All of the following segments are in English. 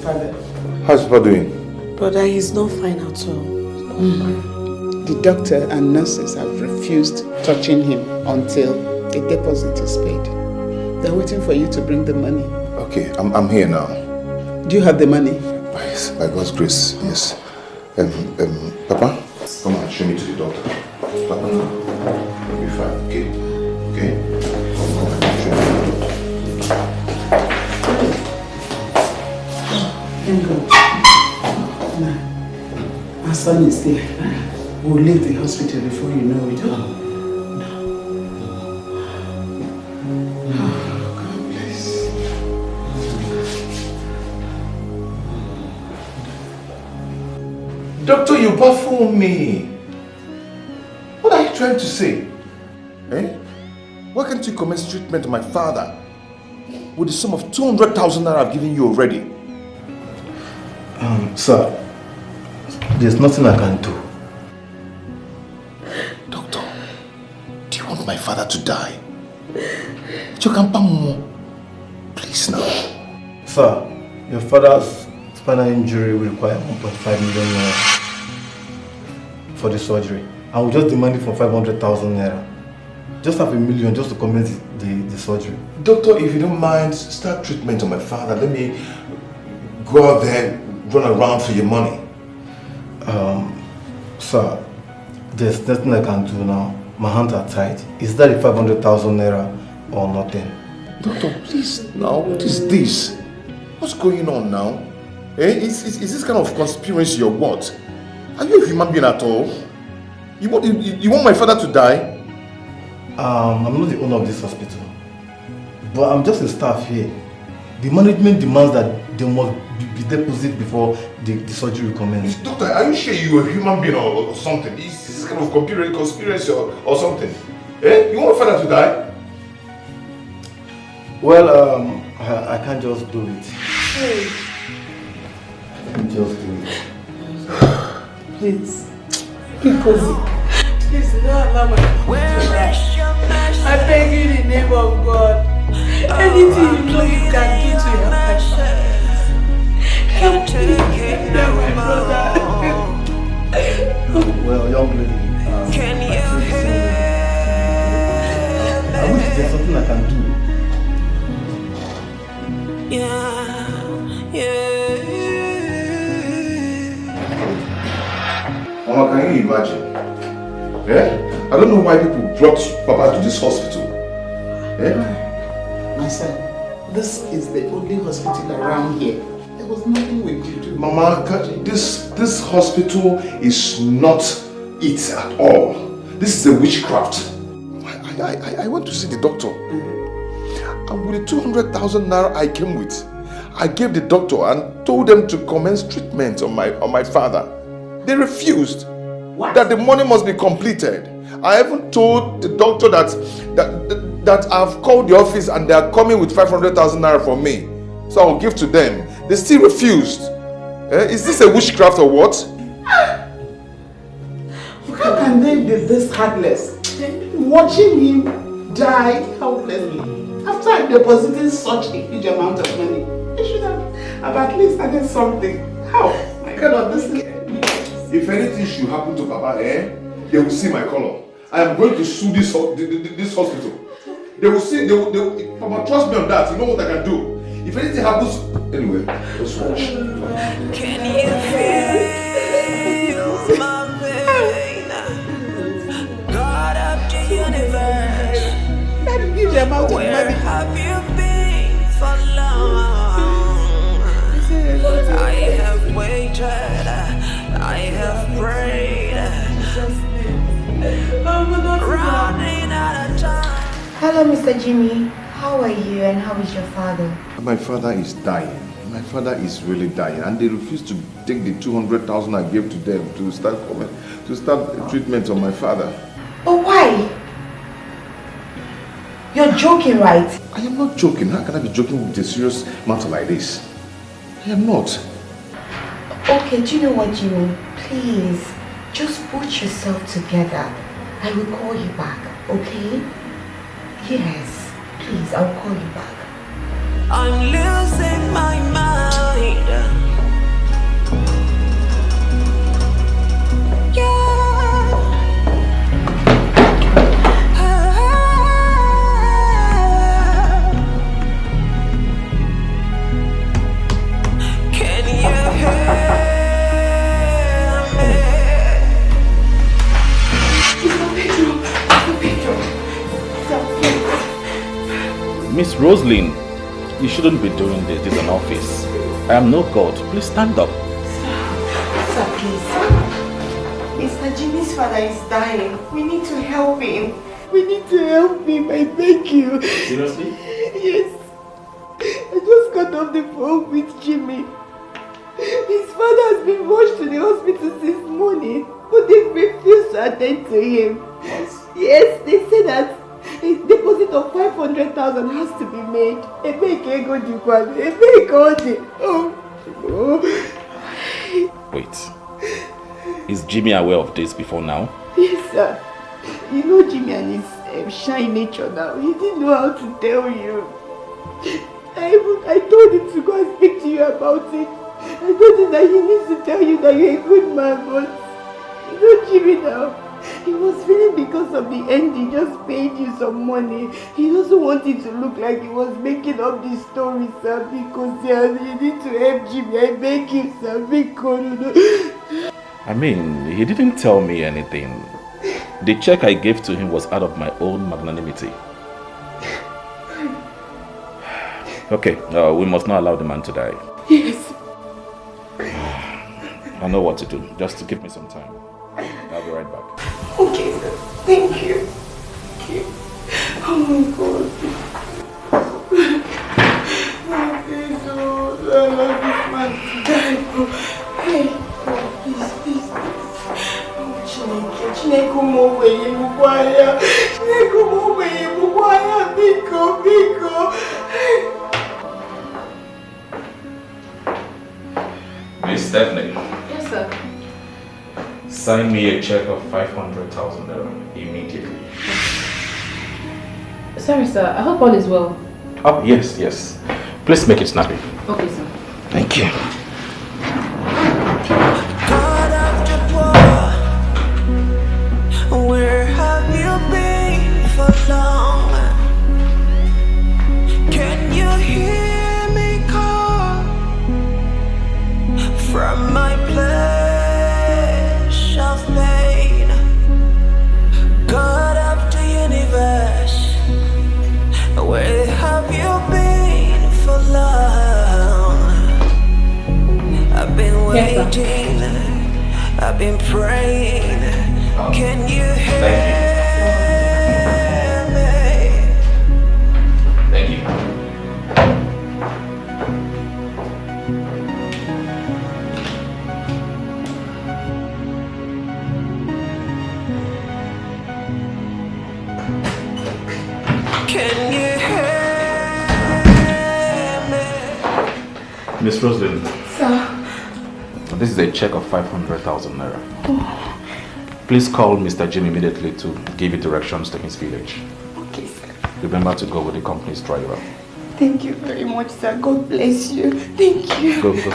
father. How's Papa doing? Brother, he's not fine at all. The doctor and nurses have refused touching him until a deposit is paid. They're waiting for you to bring the money. Okay, I'm here now. Do you have the money? Yes, by God's grace, yes. Papa, come on, show me to the doctor. Papa, you'll be fine, okay? Okay? Come on, show me to the doctor. Thank God. Now, my son is there. We'll leave the hospital before you know it. Oh, God bless. Doctor, you baffle me. What are you trying to say? Eh? Why can't you commence treatment on my father with the sum of 200,000 naira I've given you already? Sir, there's nothing I can do. Doctor, do you want my father to die? Please now. Sir, your father's spinal injury will require 1.5 million naira for the surgery. I will just demand it for 500,000 naira. Just have 1 million just to commence the surgery. Doctor, if you don't mind, start treatment on my father. Let me go out there, run around for your money. Sir, there's nothing I can do now. My hands are tied. Is that the 500,000 naira or nothing? Doctor, please, now, what is this? What's going on now? Eh? Is this kind of conspiracy or what? Are you a human being at all? You want my father to die? I'm not the owner of this hospital, but I'm just a staff here. The management demands that there must be deposit before the surgery will commence. Doctor, are you sure you're a human being or something? Is this kind of conspiracy or something? Eh? You want my father to die? Well, I can't just do it. Hey. I can't just do it. Please. Please don't allow my mom to die. I beg you in the name of God. Anything you know you can do to help my son. Help me. Help my brother. Well, young lady, can you hear? I wish there's something I can do. Mama, can you imagine? Eh? I don't know why people brought Papa to this hospital. Eh? My son, this is the only hospital around here. There was nothing we could do. Mama, this hospital is not it at all. This is a witchcraft. I went to see the doctor. And with the 200,000 naira I came with, I gave the doctor and told them to commence treatment on my father. They refused. What? That the money must be completed. I even told the doctor that I've called the office and they are coming with 500,000 naira for me. So I'll give to them. They still refused. Is this a witchcraft or what? How can they be this heartless? Watching him die helplessly after I deposited such a huge amount of money. I should have at least added something. How? I cannot understand. If anything should happen to Papa, they will see my color. I am going to sue this hospital. They will see, Papa, trust me on that. You know what I can do. If anything happens, anyway, let's watch. Can you feel my pain? God of the universe, where have you been for long? I have waited, I have prayed, running out of time. Hello, Mr. Jimmy. How are you and how is your father? My father is dying. My father is really dying, and they refuse to take the 200,000 I gave to them to start treatment on my father. But why? You're joking, right? I am not joking. How can I be joking with a serious matter like this? I am not. Okay, do you know what, Jimmy? Please, just put yourself together. I will call you back, okay? Yes, please, I'll call you back. I'm losing my mind. Miss Roslyn, you shouldn't be doing this. This is an office. I am no god. Please stand up. Sir, please. Mr. Jimmy's father is dying. We need to help him. We need to help him. I beg you. Seriously? Yes. I just got off the phone with Jimmy. His father has been rushed to the hospital since morning, but they refused to attend to him. Yes, they say that a deposit of 500,000 has to be made. Wait. Is Jimmy aware of this before now? Yes, sir. You know Jimmy and his shy nature now. He didn't know how to tell you. I told him to go and speak to you about it. I told him that he needs to tell you that you're a good man, but you know Jimmy now. He was feeling because of the end he just paid you some money. He doesn't want it to look like he was making up this story, sir, because you need to help Jimmy. I beg you, sir, because I mean, he didn't tell me anything. The check I gave to him was out of my own magnanimity. Okay, we must not allow the man to die. Yes. I know what to do. Just to give me some time. I'll be right back. Okay, sir. Thank you. Thank you. Oh my God. I love this man to die. Hey, please, please. Oh, Chineke, Mofe, Mukwaya. Chineke, Mofe, Mukwaya. Biko, Biko. Miss Stephanie. Yes, sir. Sign me a check of 500,000 immediately. Sorry, sir. I hope all is well. Oh, yes, yes. Please make it snappy. Okay, sir. Thank you. God of the war, where have you been for long? Can you hear me call from my place of pain? God of the universe, where have you been for long? I've been waiting, I've been praying. Can you hear me? Thank you. Can you hear me? Miss Roslyn. Sir. This is a check of 500,000 naira. Please call Mr. Jim immediately to give you directions to his village. Okay, sir. Remember to go with the company's driver. Thank you very much, sir. God bless you. Thank you. Go, go.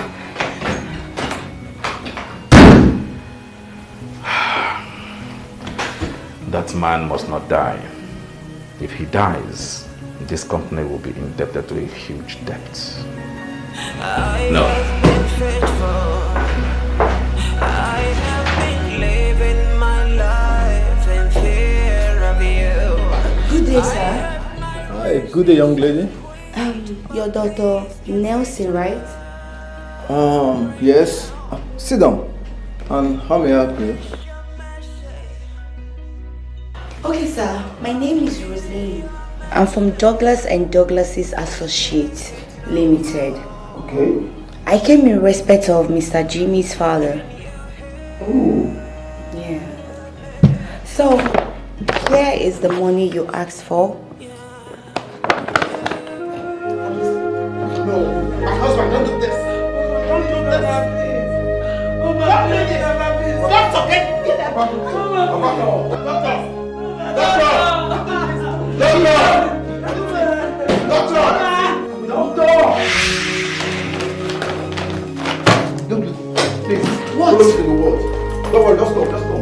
That man must not die. If he dies, this company will be indebted to a huge debt. No. I have been living my life in fear of you. Good day, sir. Hi, good day, young lady. Your daughter Nelson, right? Yes. Sit down. And how may I help you? Okay, sir. My name is Rosalie. I'm from Douglas and Douglas's Associates Limited. Okay. I came in respect of Mr. Jimmy's father. Oh. Yeah. So, here is the money you asked for. No, my husband, don't do this. Don't do this. Don't do this. Doctor, get that bottle. Don't do this. Please. What? Don't do what? Don't worry, just stop, just stop.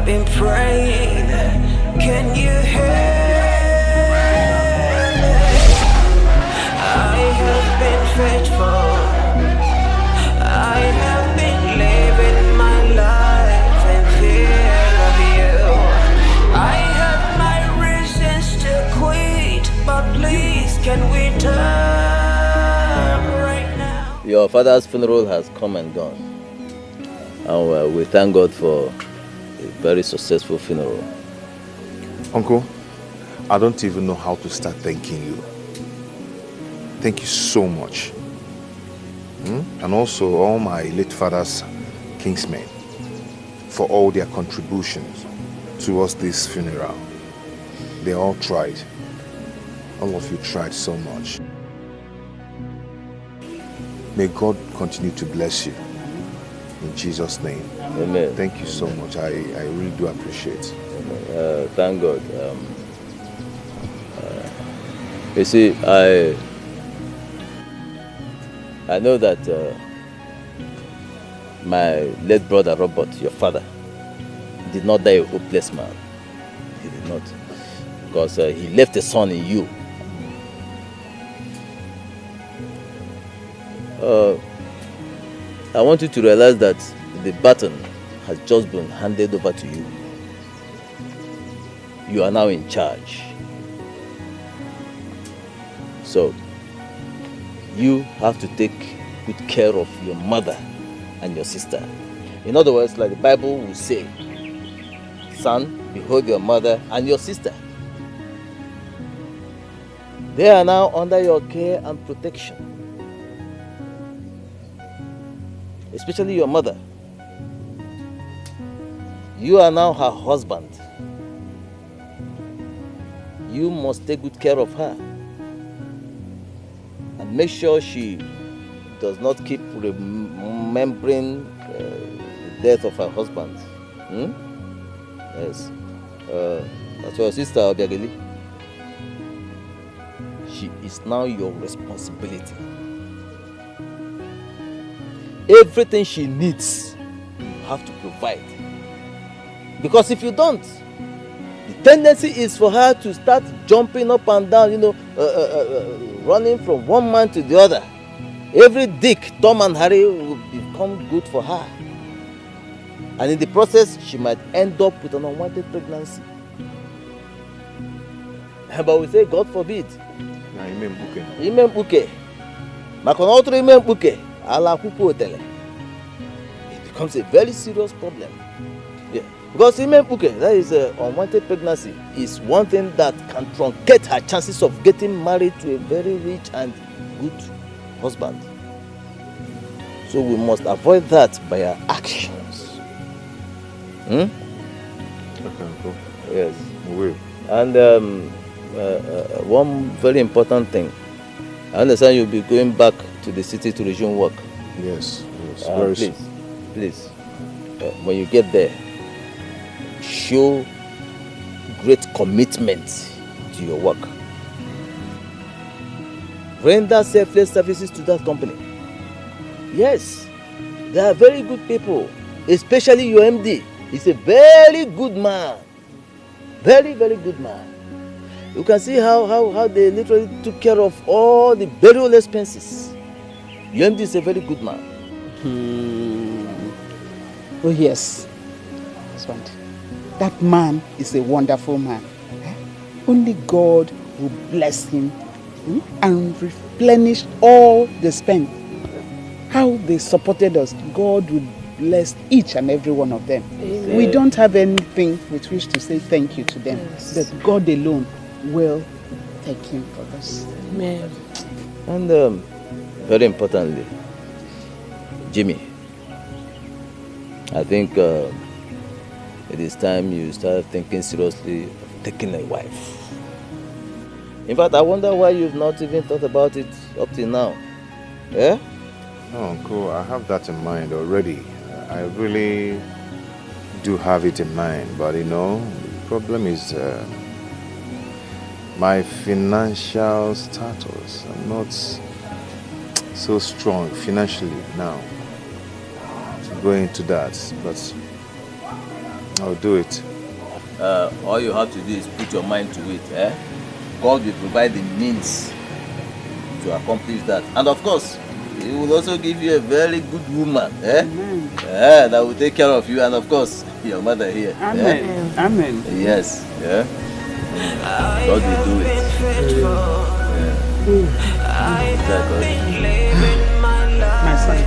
have been praying. Can you hear? I have been faithful. I have been living my life in fear of you. I have my reasons to quit, but please can we turn right now? Your father's funeral has come and gone. And we thank God for a very successful funeral. Uncle, I don't even know how to start thanking you. Thank you so much. And also all my late father's kinsmen for all their contributions towards this funeral. They all tried. All of you tried so much. May God continue to bless you. In Jesus' name. Amen. Thank you so much. I really do appreciate it. Thank God. You see, I know that my late brother Robert, your father, did not die a hopeless man. He did not. Because he left a son in you. I want you to realize that the baton has just been handed over to you. You are now in charge. So, you have to take good care of your mother and your sister. In other words, like the Bible will say, son, behold your mother and your sister. They are now under your care and protection. Especially your mother. You are now her husband. You must take good care of her. And make sure she does not keep remembering the death of her husband. Yes. That's your sister, Obiageli. She is now your responsibility. Everything she needs, you have to provide. Because if you don't, the tendency is for her to start jumping up and down, running from one man to the other. Every Dick, Tom and Harry will become good for her. And in the process, she might end up with an unwanted pregnancy. But we say, God forbid. Ime mbuke. Makonotro ime mbuke. It becomes a very serious problem. Yeah. Because ime mbuke, that is unwanted pregnancy, is one thing that can truncate her chances of getting married to a very rich and good husband. So we must avoid that by our actions. Okay, cool. Yes. We will. And one very important thing. I understand you'll be going back to the city to resume work. Yes, very soon. Please, when you get there, show great commitment to your work. Render selfless services to that company. Yes, they are very good people, especially your MD. He's a very good man. Very, very good man. You can see how they literally took care of all the burial expenses. Your MD is a very good man. Oh yes, husband. That man is a wonderful man. Only God will bless him and replenish all they spent. How they supported us, God will bless each and every one of them. Amen. We don't have anything with which to say thank you to them. Yes. But God alone will thank him for this. Amen. And very importantly, Jimmy, I think it is time you start thinking seriously of taking a wife. In fact, I wonder why you've not even thought about it up till now. Yeah? No, Uncle, I have that in mind already. I really do have it in mind, but the problem is my financial status. I'm not so strong financially now to go into that, but I'll do it. All you have to do is put your mind to it. God will provide the means to accomplish that. And of course, He will also give you a very good woman that will take care of you, and of course, your mother here. Amen. Amen. Yes. God will do it. My son,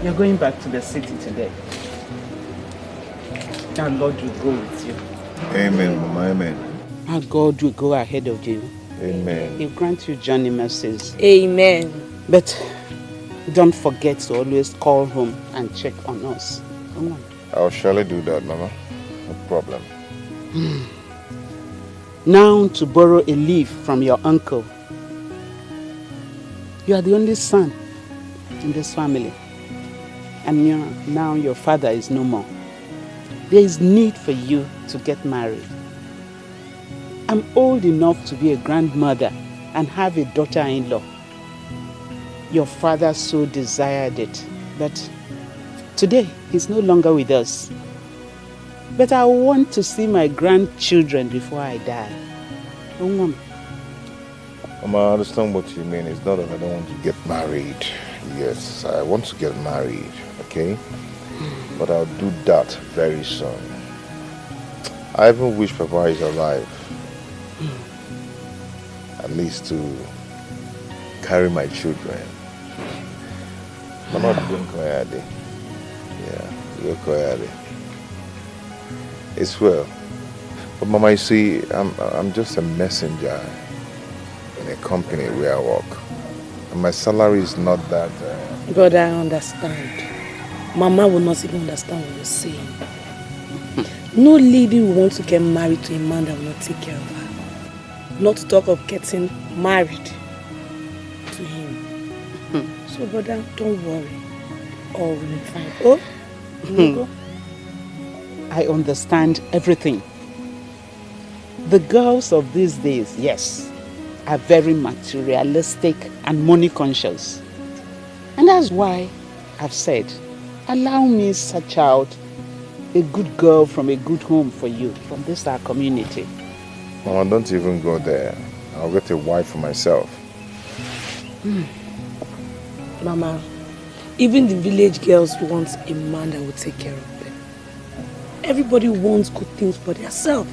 you're going back to the city today. And Lord will go with you. Amen, Mama, amen. And God will go ahead of you. Amen. He'll grant you journey mercies. Amen. But don't forget to always call home and check on us. Come on. I'll surely do that, Mama. No problem. Now to borrow a leaf from your uncle. You are the only son in this family. And now your father is no more. There is need for you to get married. I'm old enough to be a grandmother and have a daughter-in-law. Your father so desired it, but today he's no longer with us. But I want to see my grandchildren before I die. Mama, I understand what you mean. It's not that I don't want to get married. Yes, I want to get married, okay? But I'll do that very soon. I even wish Papa is alive. At least to carry my children. Mama, Ugezu. Yeah, Ugezu. It's well. But Mama, you see, I'm just a messenger in a company where I work. And my salary is not that... God, I understand. Mama will not even understand what you're saying. No lady will want to get married to a man that will not take care of her. Not to talk of getting married to him. So, brother, don't worry. All will be fine. Oh, go. I understand everything. The girls of these days, yes, are very materialistic and money conscious. And that's why I've said, allow me to search out a good girl from a good home for you, from this our community. Mama, don't even go there. I'll get a wife for myself. Mama, even the village girls want a man that will take care of them. Everybody wants good things for themselves.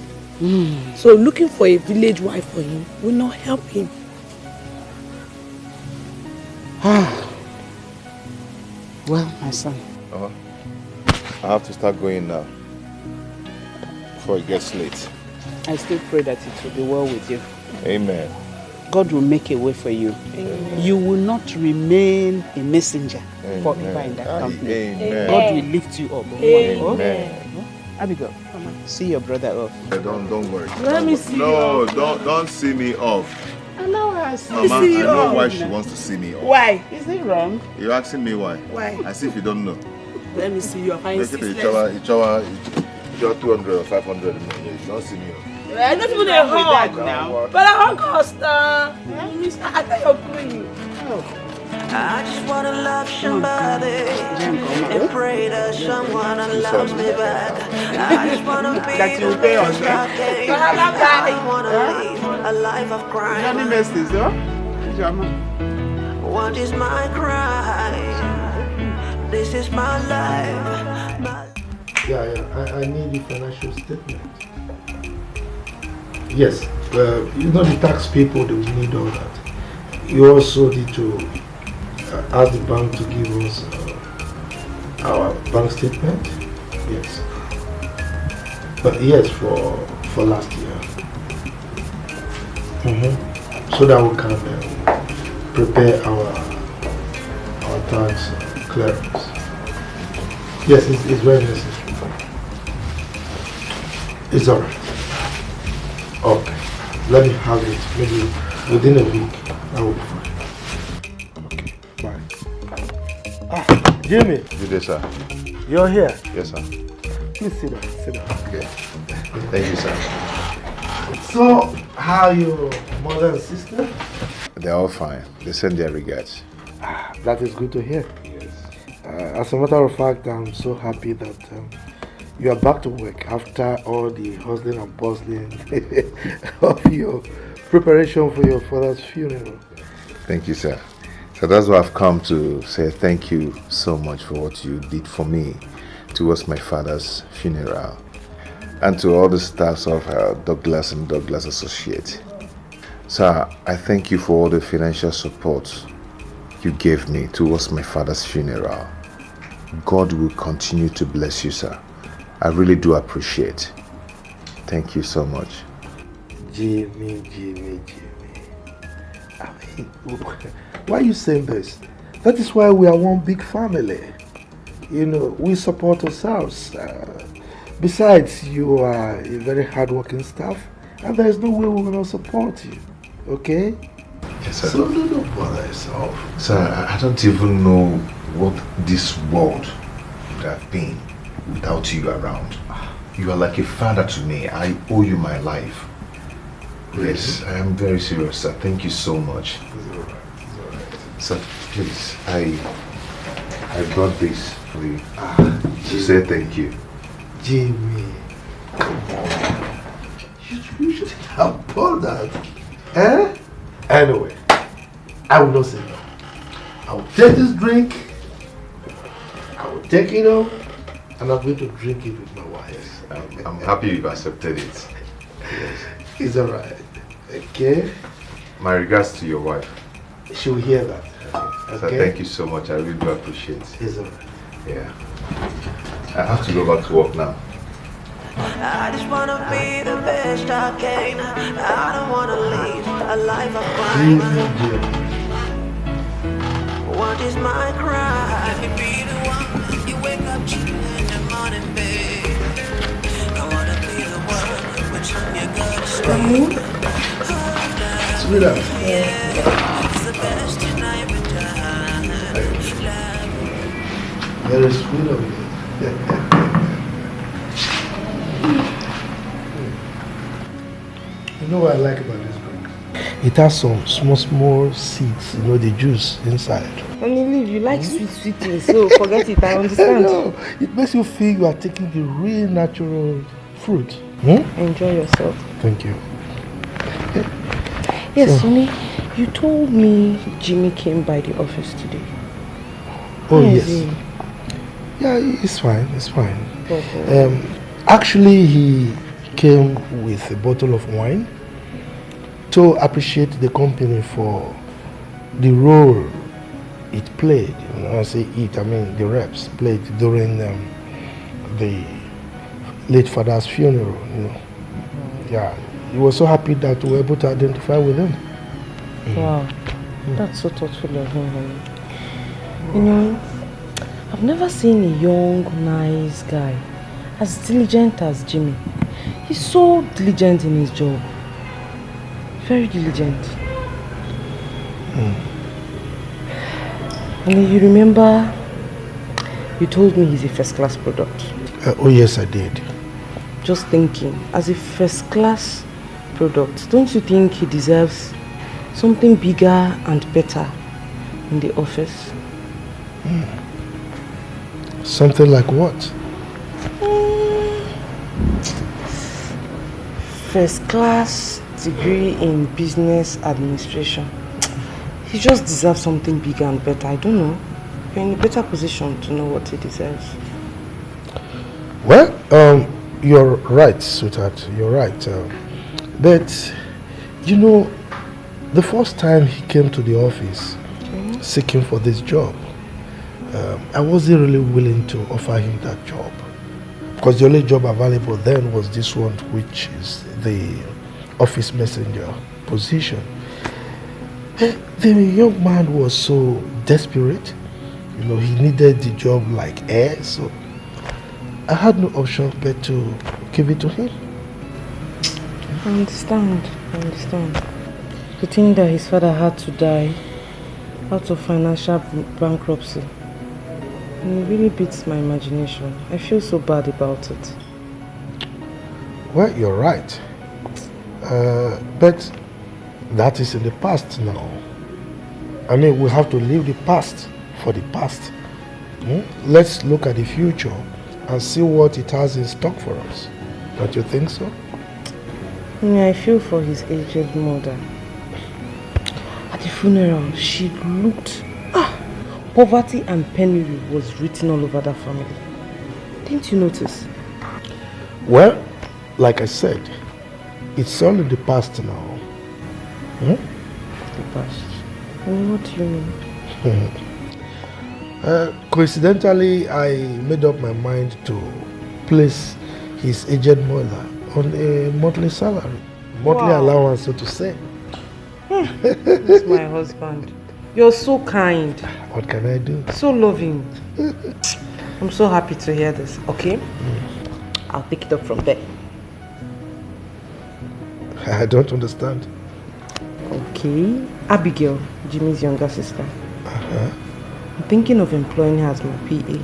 So looking for a village wife for him will not help him. Well, my son. I have to start going now. Before it gets late. I still pray that it will be well with you. Amen. God will make a way for you. Amen. You will not remain a messenger forever in that company. Amen. God will lift you up. Amen. Abigail, see your brother off. Don't worry. Let me see you off. Don't see me off. Allow her to Mama, see you I know off. why she wants to see me off. Why? Is it wrong? You're asking me why? Why? As if you don't know. Let me see you off. I insist. Each 200 or 500. You don't see me off. I don't even a hug now. But I hug us now. I thought you're going. I just wanna love somebody and pray that someone loves me back. I just wanna be That you pay us, I wanna live a life of crime. Johnny Mestis, huh? What is my crime? This is my life. I need the financial statement. Yes, you know the tax people, they will need all that. You also need to ask the bank to give us our bank statement. Yes. But yes, for last year. So that we can prepare our tax clearance. Yes, it's very necessary. It's alright. Okay. Let me have it. Maybe within a week. I will be fine. Okay. Bye. Jimmy. Jide, sir. You're here. Yes, sir. Please sit down. Sit down. Okay. Thank you, sir. So, how are your mother and sister? They're all fine. They send their regards. That is good to hear. Yes. As a matter of fact, I'm so happy that you are back to work after all the hustling and bustling of your preparation for your father's funeral. Thank you, sir. So that's why I've come to say thank you so much for what you did for me towards my father's funeral, and to all the staffs of Douglas and Douglas Associates. Sir, I thank you for all the financial support you gave me towards my father's funeral. God will continue to bless you, sir. I really do appreciate. Thank you so much. Jimmy. I mean, why are you saying this? That is why we are one big family. You know, we support ourselves. Besides, you are a very hardworking staff, and there is no way we're going to support you. Okay? Yes, sir. So don't bother yourself. Sir, I don't even know what this world would have been without you around. You are like a father to me. I owe you my life. Really? Yes, I am very serious, sir. Thank you so much. It's all right. Sir, please, I brought this for you. To say thank you. Jimmy, come on. You should have bought that. Eh? Anyway, I will not say no. I will take this drink, I will take it up, and I'm going to drink it with my wife. I'm happy you've accepted it. Yes. It's alright. Okay? My regards to your wife. She will hear that. Okay. So thank you so much. I really do appreciate it. It's alright. Yeah. I have to go back to work now. I just wanna be the best I can. I don't wanna lead a life of crime. What is my crime? Let me be the one you wake up to in the morning, babe. I wanna be the one which you gotta stay. Sweetheart. It's the best in every time. Very sweet of you. You know what I like about this drink? It has some small seeds, you know, the juice inside. Honey, you like sweet things, so forget it, I understand. No, it makes you feel you are taking the real natural fruit. Enjoy yourself. Thank you. Yes, honey, you told me Jimmy came by the office today. Oh, yes. Yeah, it's fine, it's fine. Okay. Actually, he came with a bottle of wine to appreciate the company for the role it played. When I say it, I mean the reps played during the late father's funeral. You know. Yeah, he was so happy that we were able to identify with him. Wow, that's so thoughtful of him, honey. You know, I've never seen a young, nice guy as diligent as Jimmy. He's so diligent in his job. Very diligent. And you remember you told me he's a first-class product. Oh yes, I did. Just thinking, as a first-class product, don't you think he deserves something bigger and better in the office? Something like what? First-class degree in business administration. He just deserves something bigger and better. I don't know. You're in a better position to know what he deserves. Well, you're right, sweetheart. You're right. But, you know, the first time he came to the office seeking for this job, I wasn't really willing to offer him that job. Because the only job available then was this one, which is the office messenger position. The young man was so desperate. You know, he needed the job like air, so I had no option but to give it to him. I understand. The thing that his father had to die out of financial bankruptcy. And it really beats my imagination. I feel so bad about it. Well, you're right. But that is in the past now. I mean, we have to leave the past for the past. Let's look at the future and see what it has in stock for us. Don't you think so? Yeah, I feel for his aged mother. At the funeral, she looked... poverty and penury was written all over that family. Didn't you notice? Well, like I said, it's all in the past now. The past? What do you mean? Coincidentally, I made up my mind to place his aged mother on a monthly salary. Monthly allowance, so to say. That's my husband. You're so kind. What can I do? So loving. I'm so happy to hear this, okay? I'll pick it up from there. I don't understand. Okay. Abigail, Jimmy's younger sister. I'm thinking of employing her as my PA.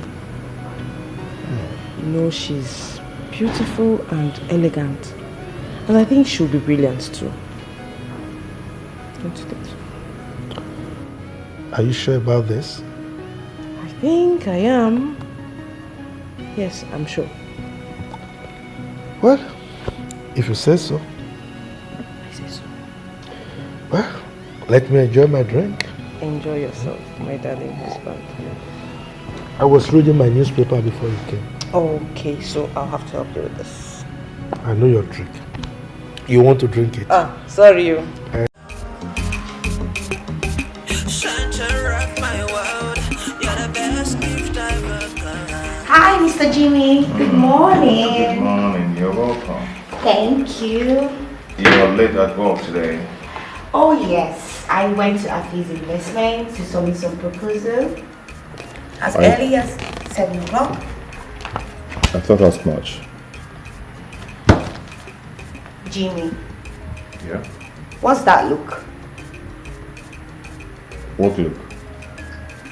You know, she's beautiful and elegant. And I think she'll be brilliant too. Don't you think so? Are you sure about this? I think I am. Yes, I'm sure. Well, if you say so. I say so. Well, let me enjoy my drink. Enjoy yourself, my darling husband. I was reading my newspaper before you came. Okay, so I'll have to help you with this. I know your trick. You want to drink it? Sorry you. Hi, Mr. Jimmy. Good morning. Good morning. You're welcome. Thank you. You're late at work today. Oh yes, I went to Afi's investment to submit some proposal as early as 7 o'clock. I thought as much. Jimmy. Yeah? What's that look? What look?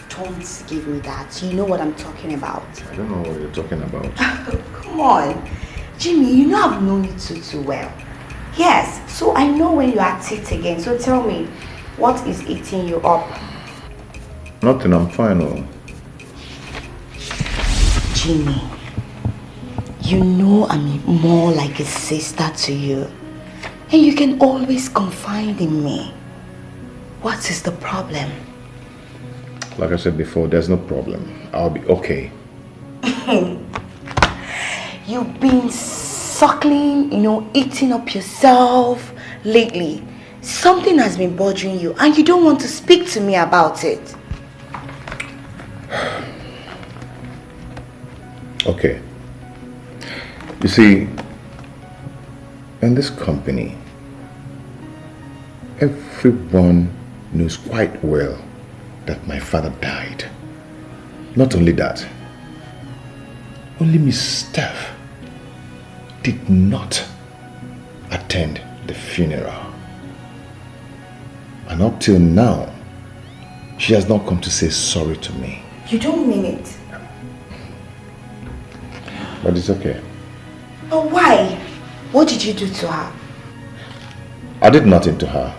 Don't give me that. You know what I'm talking about. I don't know what you're talking about. Come on. Jimmy, you know I've known you too well. Yes, so I know when you are at it again. So tell me, what is eating you up? Nothing, I'm fine. Oh. Jimmy, you know I'm more like a sister to you. And you can always confide in me. What is the problem? Like I said before, there's no problem. I'll be okay. You've been suckling, eating up yourself lately. Something has been bothering you and you don't want to speak to me about it. Okay. You see, in this company, everyone knows quite well that my father died. Not only that, only Miss Steph did not attend the funeral. And up till now, she has not come to say sorry to me. You don't mean it. But it's okay. But why? What did you do to her? I did nothing to her.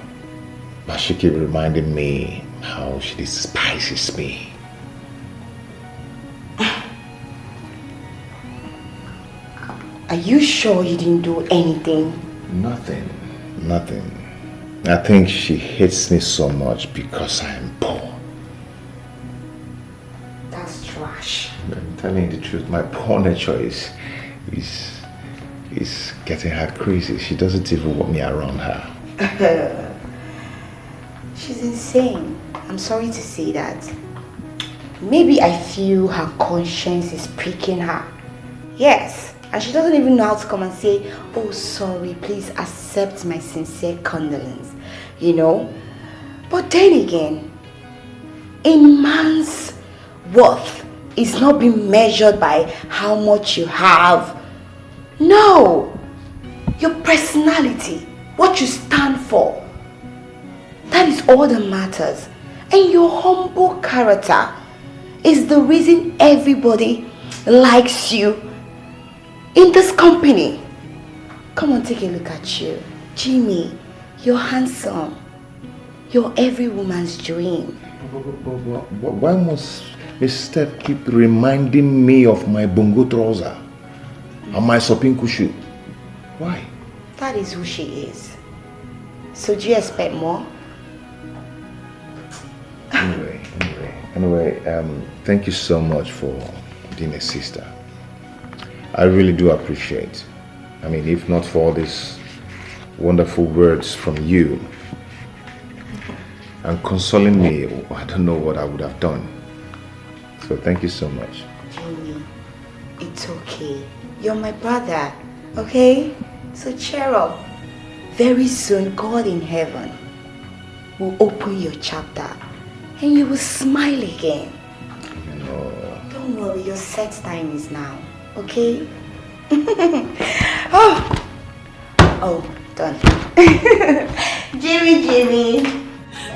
But she kept reminding me how she despises me. Are you sure you didn't do anything? Nothing. I think she hates me so much because I am poor. That's trash. I'm telling you the truth, my poor nature is getting her crazy. She doesn't even want me around her. She's insane. I'm sorry to say that. Maybe I feel her conscience is pricking her. Yes, and she doesn't even know how to come and say, oh sorry, please accept my sincere condolence. But then again, a man's worth is not being measured by how much you have. No, your personality, what you stand for, that is all that matters. And your humble character is the reason everybody likes you in this company. Come on, take a look at you. Jimmy, you're handsome. You're every woman's dream. Why must Miss Steph keep reminding me of my bongo trouser and my sopinku shoe. Why? That is who she is. So do you expect more? Anyway, thank you so much for being a sister. I really do appreciate. I mean, if not for all these wonderful words from you and consoling me, I don't know what I would have done. So thank you so much. Jimmy, it's okay. You're my brother, okay? So cheer up. Very soon, God in heaven will open your chapter and you will smile again. No. Don't worry, your set time is now, okay? Oh, done. Jimmy.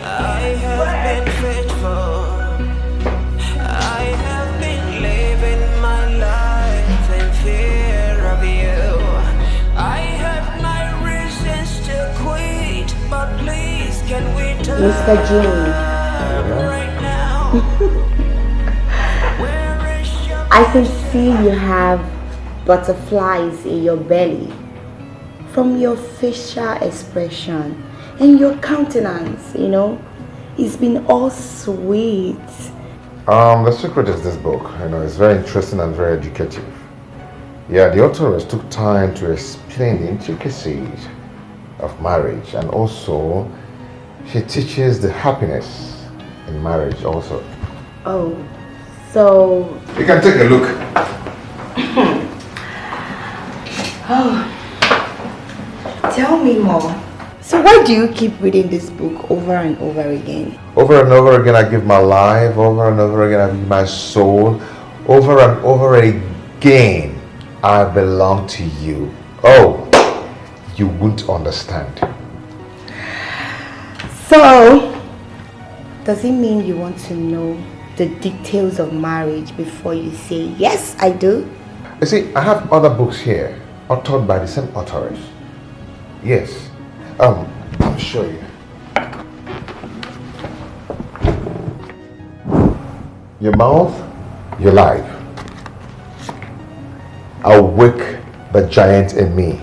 I have been faithful. I have been living my life in fear of you. I have my reasons to quit, but please can we talk Mr. Jimmy. right now? Where is your I can see you have butterflies in your belly from your facial expression and your countenance, you know. It's been all sweet. The secret is this book. It's very interesting and very educative. Yeah, the authoress took time to explain the intricacies of marriage, and also she teaches the happiness in marriage also. Oh, so... You can take a look. Oh, tell me more. So why do you keep reading this book over and over again? Over and over again I give my life, over and over again I give my soul, over and over again I belong to you. Oh, you won't understand. So, does it mean you want to know the details of marriage before you say, yes, I do? You see, I have other books here, authored by the same authoress. Yes, I'll show you. Your mouth, your life. Awake the giant in me.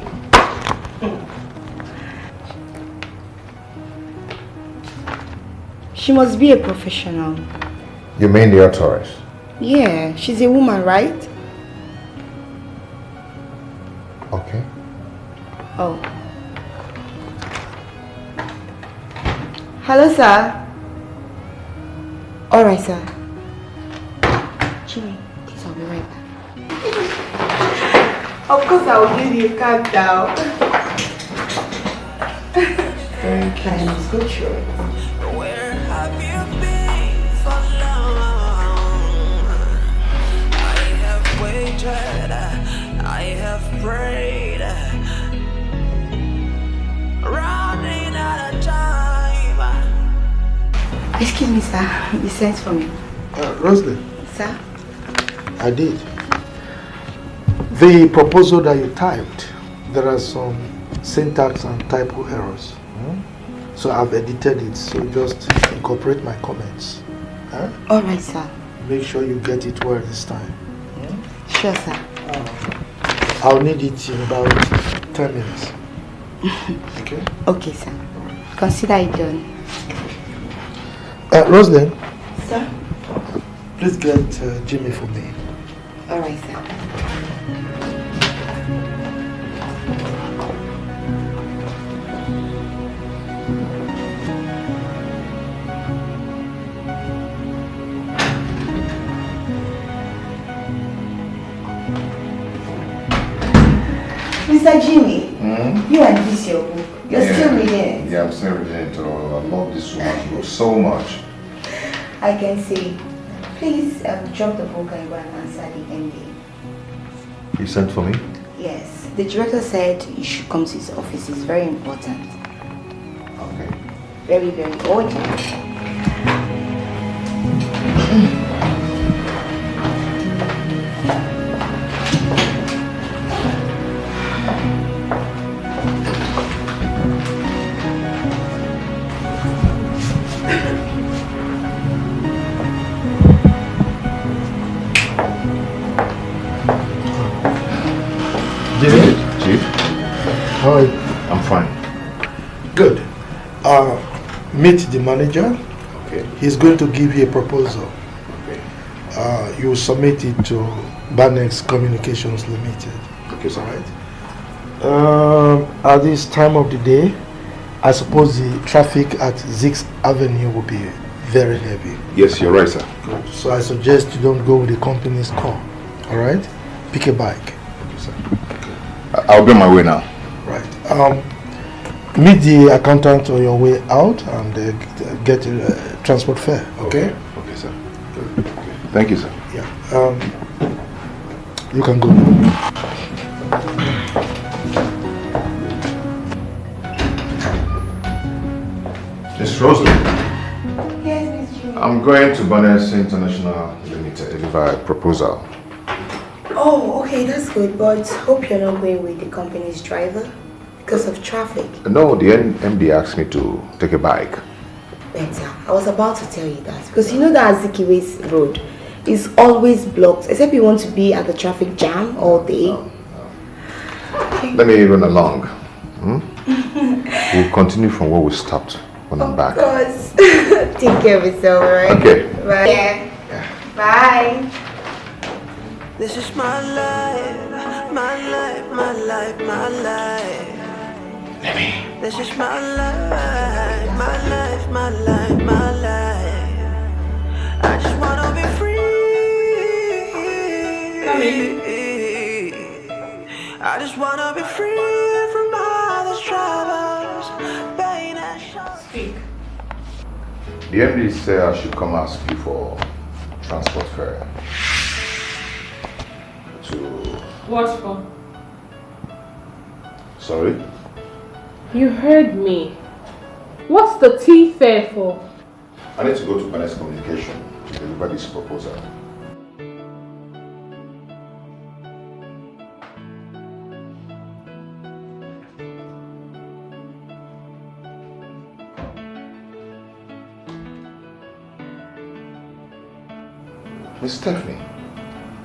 She must be a professional. You mean the authoress? Yeah, she's a woman, right? Okay. Oh. Hello, sir. Alright, sir. Jimmy, please, I'll be right back. Of course, I will give you a card now. Thank you. I must go through it. Where have you been for long? I have waited, I have prayed, running out of time. Excuse me, sir. You sent for me. Rosalie, Sir? I did. The proposal that you typed, there are some syntax and typo errors. So I've edited it, so just incorporate my comments. Huh? Alright, sir. Make sure you get it well this time. Sure, sir. I'll need it in about 10 minutes. Okay? Okay, sir. Consider it done. Rosalie, Sir? please get Jimmy for me. Alright, sir. Mr. Jimmy, you and this your book. You're still reading it. Yeah, I'm still reading it. Oh, I love this book so much. I can see. Please drop the book and go and answer the MD. You sent for me? Yes. The director said you should come to his office. It's very important. Okay. Very, very urgent. How are you? I'm fine. Good. Meet the manager. Okay. He's going to give you a proposal. Okay. You will submit it to Banex Communications Limited. Okay, sir. Right. At this time of the day, I suppose the traffic at 6th Avenue will be very heavy. Yes, you're right, sir. Good. So I suggest you don't go with the company's car. All right? Pick a bike. Okay, sir. I'll be on my way now. Right. Meet the accountant on your way out and get a transport fare. Okay? Okay, sir. Okay. Thank you, sir. Yeah. You can go. Miss Roslyn. Yes, Miss Junior. I'm going to Banex International Limited to deliver a proposal. Oh, okay, that's good. But hope you're not going with the company's driver because of traffic. No, the MD asked me to take a bike. Better. I was about to tell you that because you know that Azikiwe's road is always blocked except you want to be at the traffic jam all day. No. Let me run along. We'll continue from where we stopped when I'm back. Of course. Take care of yourself, alright? Okay. Bye. Yeah. Bye. This is my life, my life, my life, my life. This is my life, my life, my life, my life. I just wanna be free. I just wanna be free from all these troubles, pain and shock. Speak. The MD said I should come ask you for transport fare. What for? Sorry? You heard me. What's the tea fare for? I need to go to Banex Communication to deliver this proposal. Miss Stephanie,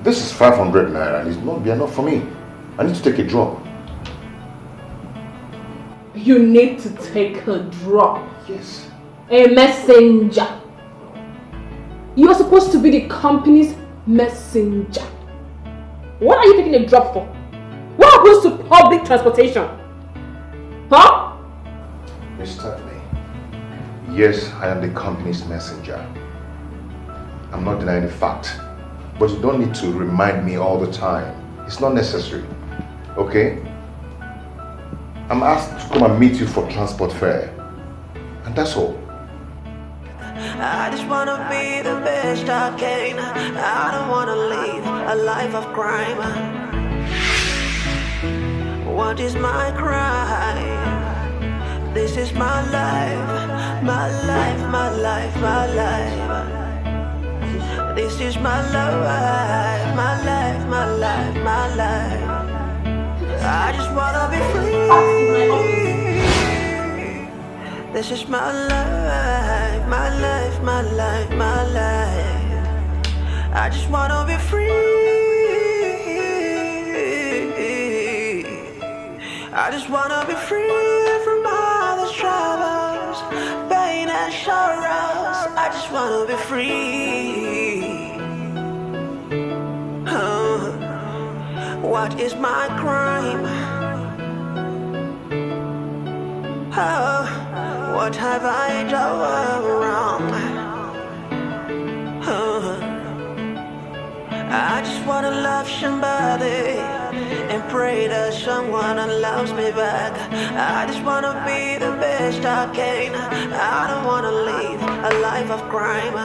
this is 500 naira and it's not be enough for me. I need to take a drop. You need to take a drop. Yes. A messenger. You are supposed to be the company's messenger. What are you taking a drop for? What happens to public transportation? Huh? Miss Stephanie, yes, I am the company's messenger. I'm not denying the fact. But you don't need to remind me all the time. It's not necessary. Okay? I'm asked to come and meet you for transport fare. And that's all. I just wanna be the best I can. I don't wanna live a life of crime. What is my crime? This is my life, my life, my life, my life. This is my life, my life, my life, my life. I just wanna be free. This is my life, my life, my life, my life. I just wanna be free. I just wanna be free from all these troubles, pain and sorrows. I just wanna be free. What is my crime? What have I done wrong? I just wanna love somebody and pray that someone loves me back. I just wanna be the best I can. I don't wanna live a life of crime.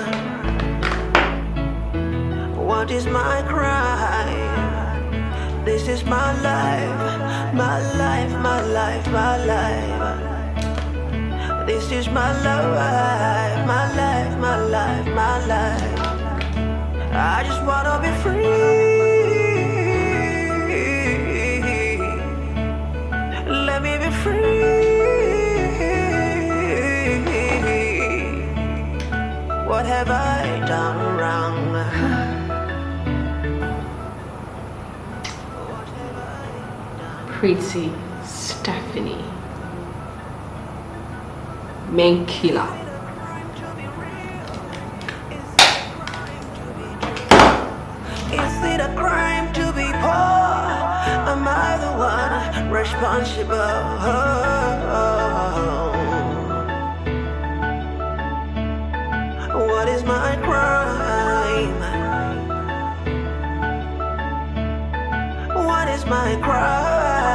What is my crime? This is my life, my life, my life, my life. This is my life, my life, my life, my life. I just wanna be free. Let me be free. What have I done wrong? pretty Stephanie. Main killer. Is it a crime to be poor? Am I the one responsible? What is my crime? What is my crime?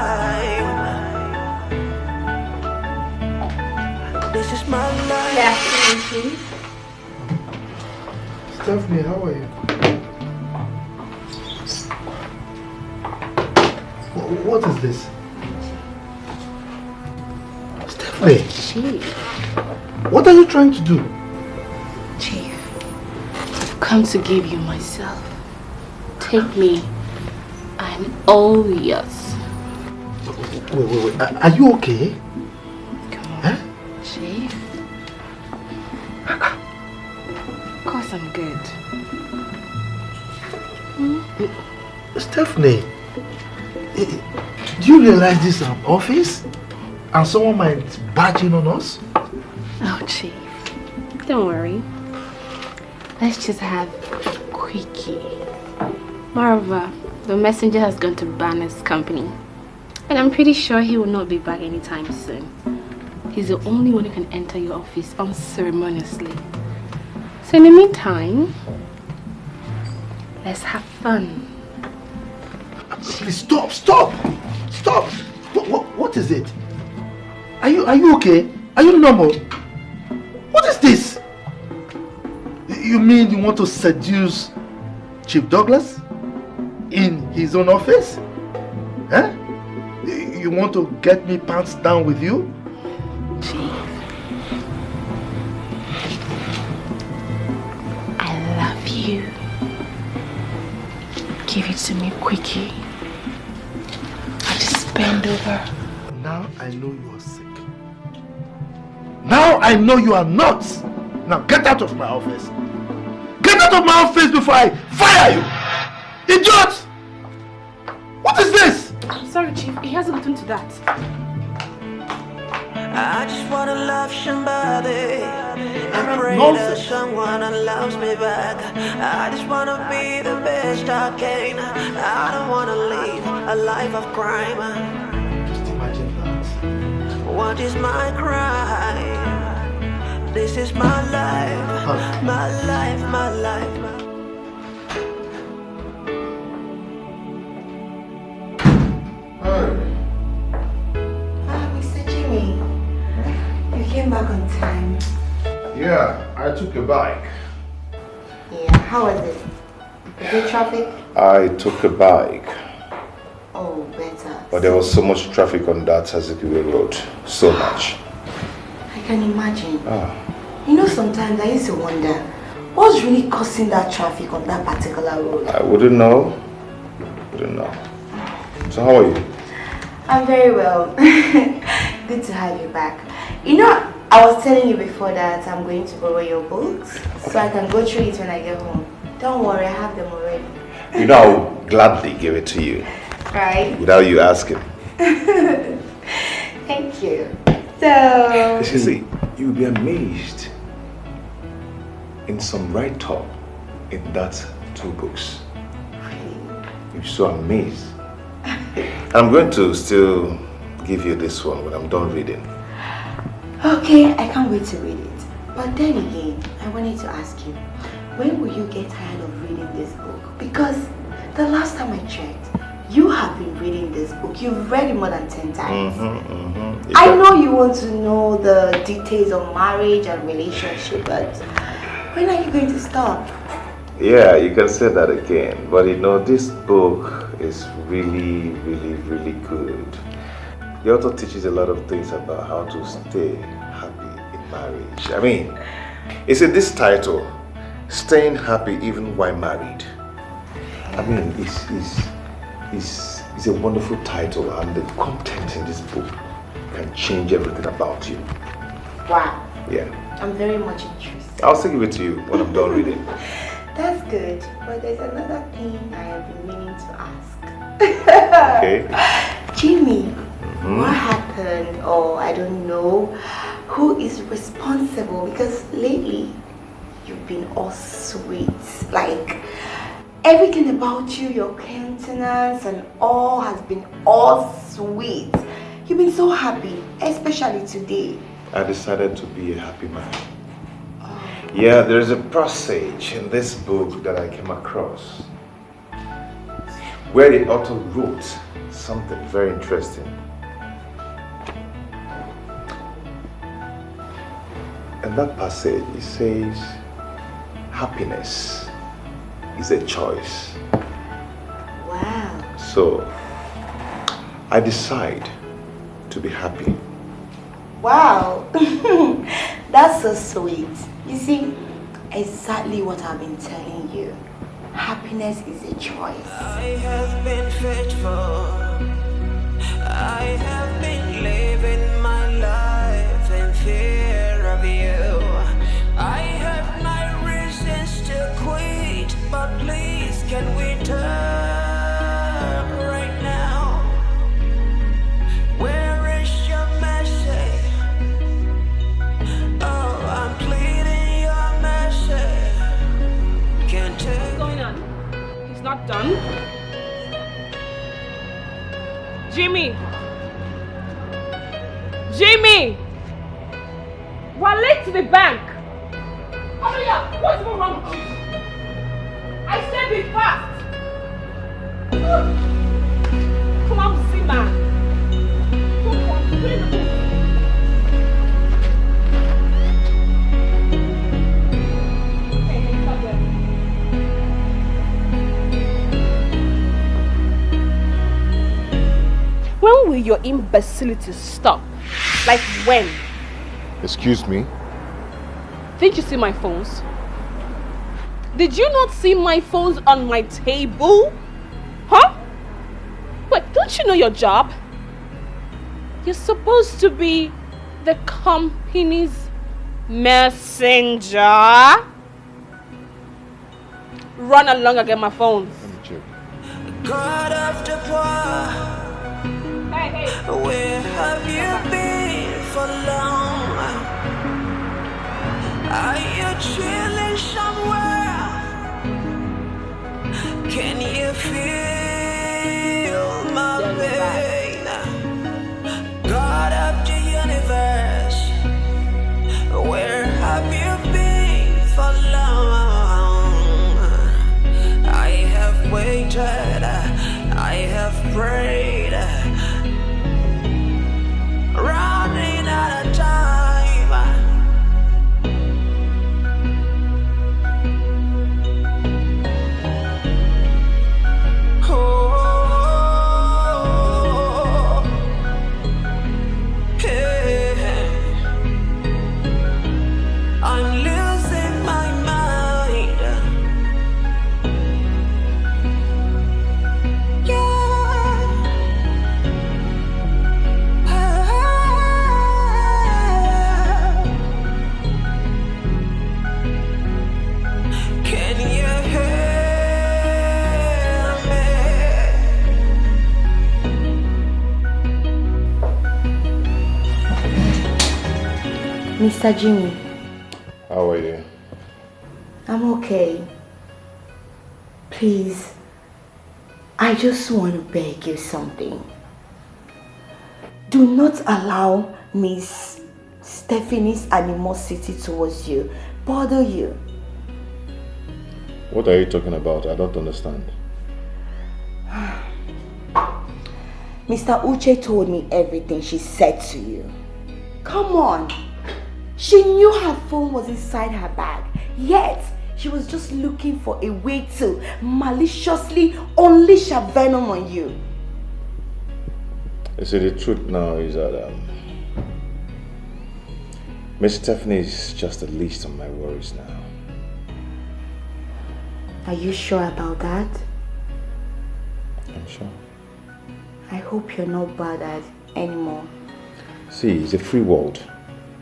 This is my life. Yeah, Chief. Stephanie, how are you? What is this? Stephanie! Chief. What are you trying to do? Chief, I've come to give you myself. Take me. I'm all yours. Wait. Are you okay? Come on, huh? Chief. Of course I'm good. Stephanie, do you realize this is an office? And someone might barge in on us? Oh, Chief. Don't worry. Let's just have a quickie. Moreover, the messenger has gone to Banner's company. And I'm pretty sure he will not be back anytime soon. He's the only one who can enter your office unceremoniously. So in the meantime, let's have fun. Please stop! What is it? Are you okay? Are you normal? What is this? You mean you want to seduce Chief Douglas in his own office? Huh? You want to get me pants down with you? Chief, I love you. Give it to me quickie. I'll just bend over. Now I know you are sick. Now I know you are nuts. Now get out of my office. Get out of my office before I fire you! Idiot! What is this? I'm sorry, Chief. He hasn't gotten to that. I just wanna love somebody and pray that someone loves me back. I just wanna be the best I can. I don't wanna live a life of crime. Just imagine that. What is my crime? This is my life, my life, my life. Mr. Jimmy, you came back on time. Yeah, I took a bike. Yeah, how was it? Was there traffic? I took a bike. Oh, better. But there was so much traffic on that Azikiwe road. So much. I can imagine. You know, sometimes I used to wonder, what's really causing that traffic on that particular road? I wouldn't know. So how are you? I'm very well. Good to have you back. You know, I was telling you before that I'm going to borrow your books so I can go through it when I get home. Don't worry, I have them already. You know, I'll gladly give it to you. Right? Without you asking. Thank you. So... You see, you'll be amazed in some write-up in that 2 books. You're so amazed. And I'm going to still give you this one when I'm done reading. Okay, I can't wait to read it. But then again, I wanted to ask you, when will you get tired of reading this book? Because the last time I checked, you have been reading this book. You've read it more than 10 times. I know you want to know the details of marriage and relationship, but when are you going to stop? Yeah, you can say that again. But you know, this book is really, really, really good. It also teaches a lot of things about how to stay happy in marriage. I mean, it's in this title, Staying Happy Even While Married. I mean, it's a wonderful title, and the content in this book can change everything about you. Wow. Yeah. I'm very much interested. I'll still give it to you when I'm done reading. That's good, but there's another thing I have been meaning to ask. Okay. Jimmy, what happened? Or I don't know. Who is responsible? Because lately, you've been all sweet. Like, everything about you, your countenance and all has been all sweet. You've been so happy, especially today. I decided to be a happy man. Yeah, there's a passage in this book that I came across where the author wrote something very interesting. In that passage, it says, happiness is a choice. Wow. So, I decide to be happy. Wow. That's so sweet. You see, exactly what I've been telling you. Happiness is a choice. I have been faithful. I have been living my life in fear of you. I have my reasons to quit, but please can we talk right now? Where is your mercy? Oh, I'm pleading your mercy. Can't take. What's going on? He's not done? Jimmy! Jimmy! We're late to the bank! Hurry up! What's even wrong with you? I said be fast! Clumsy man! Come on, put in the book. Hey, stop there. When will your imbecility stop? Like when? Excuse me? Didn't you see my phones? Did you not see my phones on my table? Huh? Wait, don't you know your job? You're supposed to be the company's messenger. Run along and get my phones. Let me check. God of the poor. Hey. Where have you been for long? Are you chilling somewhere? Can you feel my pain? God of the universe, where have you been for long? I have waited, I have prayed. Running out of time. Oh, hey. I'm losing my mind. Yeah. Mr. Jimmy. How are you? I'm okay. Please, I just want to beg you something. Do not allow Miss Stephanie's animosity towards you bother you. What are you talking about? I don't understand. Mr. Uche told me everything she said to you. Come on. She knew her phone was inside her bag, yet she was just looking for a way to maliciously unleash her venom on you. You see, the truth now is that Miss Stephanie is just the least of my worries now. Are you sure about that? I'm sure. I hope you're not bothered anymore. See, it's a free world,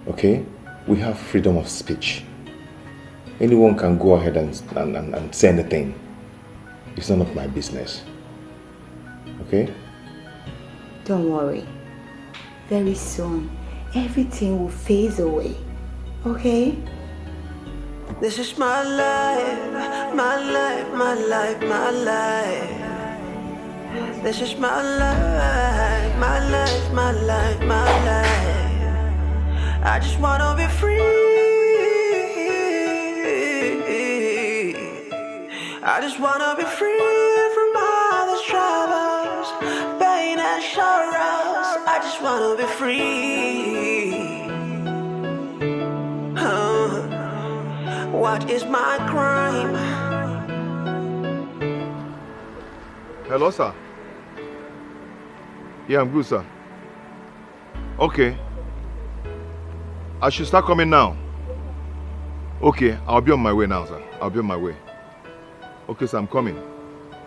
okay? We have freedom of speech. Anyone can go ahead and say anything. It's none of my business. Okay? Don't worry. Very soon, everything will phase away. Okay? This is my life, my life, my life, my life. This is my life, my life, my life, my life. I just wanna be free. I just wanna be free from all these troubles, pain and sorrows. I just wanna be free. What is my crime? Hello, sir. Yeah, I'm good, sir. Okay. I should start coming now. Okay, I'll be on my way now, sir. I'll be on my way. Okay, sir, I'm coming.